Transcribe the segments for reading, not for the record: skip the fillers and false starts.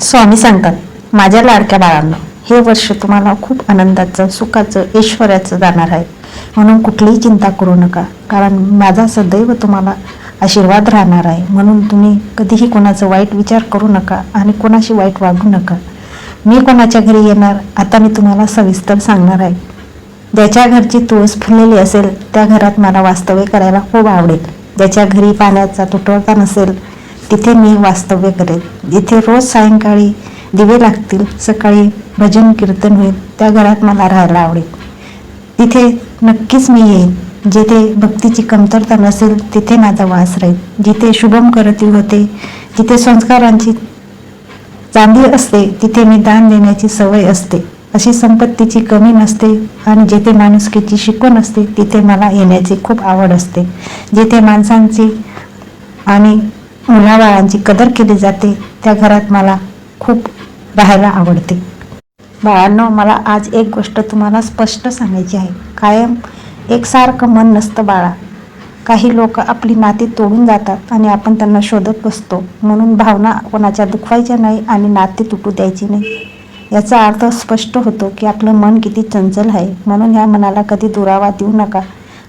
स्वामी सांगतात, माझ्या लाडक्या बाळांनो, हे वर्ष तुम्हाला खूप आनंदाचं, सुखाचं, ऐश्वर्याचं जाणार आहे. म्हणून कुठलीही चिंता करू नका, कारण माझा सदैव तुम्हाला आशीर्वाद राहणार आहे. म्हणून तुम्ही कधीही कोणाचं वाईट विचार करू नका आणि कोणाशी वाईट वागू नका. मी कोणाच्या घरी येणार, आता मी तुम्हाला सविस्तर सांगणार आहे. ज्याच्या घरची तुळस फुललेली असेल त्या घरात मला वास्तव्य करायला खूप आवडेल. ज्याच्या घरी पाण्याचा तुटवडा नसेल तिथे मी वास्तव्य करेल. जिथे रोज सायंकाळी दिवे लागतील, सकाळी भजन कीर्तन होईल, त्या घरात मला राहायला आवडेल. तिथे नक्कीच मी येईन. जिथे भक्तीची कमतरता नसेल तिथे माझा वास राहील. जिथे शुभम करती होते, जिथे संस्कारांची चांदी असते, तिथे मी दान देण्याची सवय असते. अशी संपत्तीची कमी नसते आणि जिथे माणुसकीची शिकवण असते तिथे मला येण्याची खूप आवड असते. जिथे माणसांची आणि मुलाबाळांची कदर केली जाते त्या घरात मला खूप राहायला आवडते. बाळांनो, मला आज एक गोष्ट तुम्हाला स्पष्ट सांगायची आहे. कायम एकसारखं मन नसतं बाळा. काही लोक आपली नाती तोडून जातात आणि आपण त्यांना शोधत बसतो. म्हणून भावना कोणाच्या दुखवायच्या नाही आणि नाती तुटू द्यायची नाही. याचा अर्थ स्पष्ट होतो की आपलं मन किती चंचल आहे. म्हणून ह्या मनाला कधी दुरावा देऊ नका.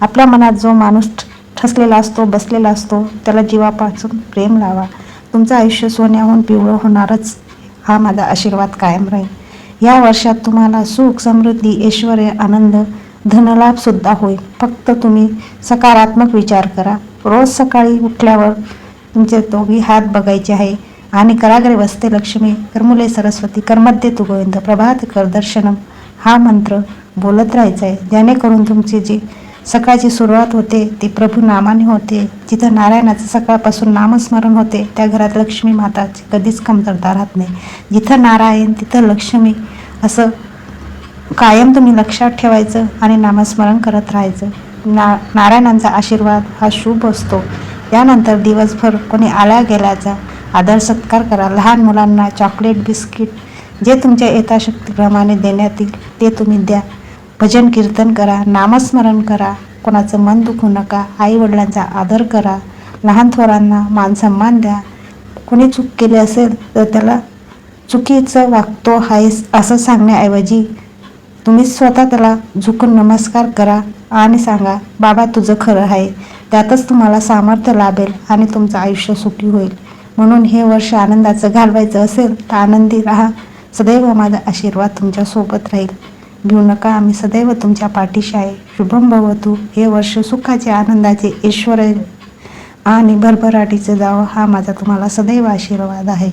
आपल्या मनात जो माणूस ठसलेला असतो, बसलेला असतो, त्याला जीवापासून प्रेम लावा. तुमचं आयुष्य सोन्याहून पिवळं होणारच, हा माझा आशीर्वाद कायम राहील. या वर्षात तुम्हाला सुख, समृद्धी, ऐश्वर, आनंद, धनलाभ सुद्धा होईल. फक्त तुम्ही सकारात्मक विचार करा. रोज सकाळी उठल्यावर तुमचे दोघी हात बघायचे आहे आणि कराग्रे वसते लक्ष्मी, करमुले सरस्वती, करमध्ये तू गोविंद, प्रभात कर दर्शनम हा मंत्र बोलत राहायचा आहे. जेणेकरून तुमची जी सकाळची सुरुवात होते ती प्रभू नामाने होते. जिथं नारायणाचं सकाळपासून नामस्मरण होते त्या घरात लक्ष्मी माताची कधीच कमतरता राहत नाही. जिथं नारायण तिथं लक्ष्मी, असं कायम तुम्ही लक्षात ठेवायचं आणि नामस्मरण करत राहायचं. नारायणांचा आशीर्वाद हा शुभ असतो. त्यानंतर दिवसभर कोणी आल्या गेल्याचा आदर सत्कार करा. लहान मुलांना चॉकलेट, बिस्किट जे तुमच्या यथाशक्तीप्रमाणे देण्यात येईल ते तुम्ही द्या. भजन कीर्तन करा, नामस्मरण करा. कोणाचं मन दुखू नका. आई वडिलांचा आदर करा. लहान थोरांना मान सन्मान द्या. कोणी चूक केली असेल तर त्याला चुकीचं वागतो आहेस असं सांगण्याऐवजी तुम्ही स्वतः त्याला झुकून नमस्कार करा आणि सांगा, बाबा तुझं खरं आहे. त्यातच तुम्हाला सामर्थ्य लाभेल आणि तुमचं आयुष्य सुखी होईल. म्हणून हे वर्ष आनंदाचं घालवायचं असेल तर आनंदी राहा. सदैव माझा आशीर्वाद तुमच्या सोबत राहील. भिऊ नका, आम्ही सदैव तुमच्या पाठीशी आहे. शुभम भवतु. हे वर्ष सुखाचे, आनंदाचे, ऐश्वर्य आणि भरभराटीचे जावं हा माझा तुम्हाला सदैव आशीर्वाद आहे.